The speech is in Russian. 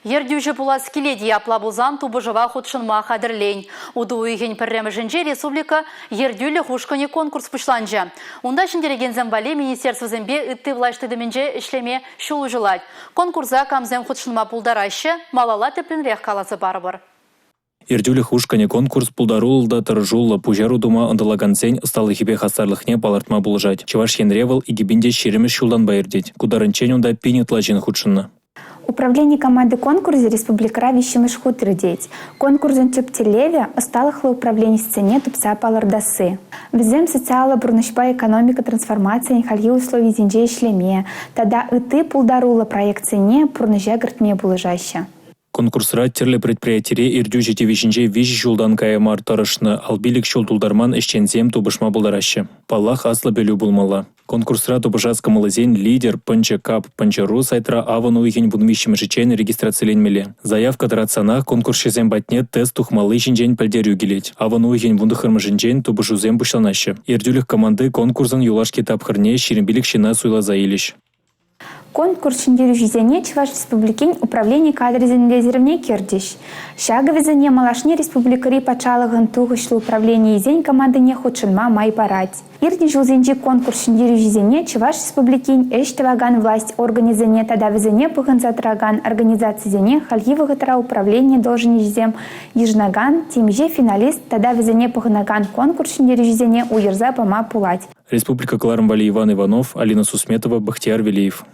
Ердюжі була скеледи аплабузан тубыжыва худшынма қадірлейн. Уды уйген пірремі республика ердюлі хушкане конкурс пұшланжа. Унда шындереген зәмбале министерство зәмбе үтті влаштыдымінже ішлеме шулу жылать. Конкурса камзем худшынма пулдарашы, малала тепленрех каласы барбар. Ердюлі хушкане конкурс пулдарулда тұржулы пужару дума ындылагансен сталы хипе хасарлыхне балартма булжать. Чеваш енревал и гибинде шеремеш шулдан байырдеть. Кударынчен унда пенетлажен худшынна. Управление команды конкурса республикара вещимыш хутрдеть. Конкурсын тюптелеве осталыхлы управление сцене тупца палардасы. Везем социала бурнышпа экономика трансформация нехальи условий зинже шлеме. Тогда и ты пулдарула проект цене пурныжа гртме булыжаща. Конкурсра терлі предприятире ирдю жетевишінже виш жылдан каямар тарышны, албилік шулдулдарман ішчензем тубышма булдарашы. Паллах аслы белю булмала. Конкурсра тубышаска мылызен лидер пынчы кап пынчыру сайтра аван уйген вунмищем жичен регистрацияленмеле. Заявка тарацанах конкурсшезем батне тест тухмалы жинжен пальдерю гелеть. Аван уйген вундахырмы жинжен тубышузем бушланашы. Ирдюлих команды конкурсан юлашки тапхырне ширинбилик шина суйла заилищ. Конкурс шындеру жизене Чуваш республикин управление кадризенлезервне кердиш. Шага везене малашне республикари пачалыгын тугышлы управление изень команды не худшынма май парать. Ирди жылзенжи конкурс шындеру жизене Чуваш республикин эштеваган власть организене тада везене пыгын затраган организацизене хальгивы гатара управление должен жезем ежнаган тимже финалист тада везене пыгынаган конкурс шындеру жизене уерза пама пулать. Республика Клармвали Иван Иванов, Алина Сусметова, Бахтияр Велиев.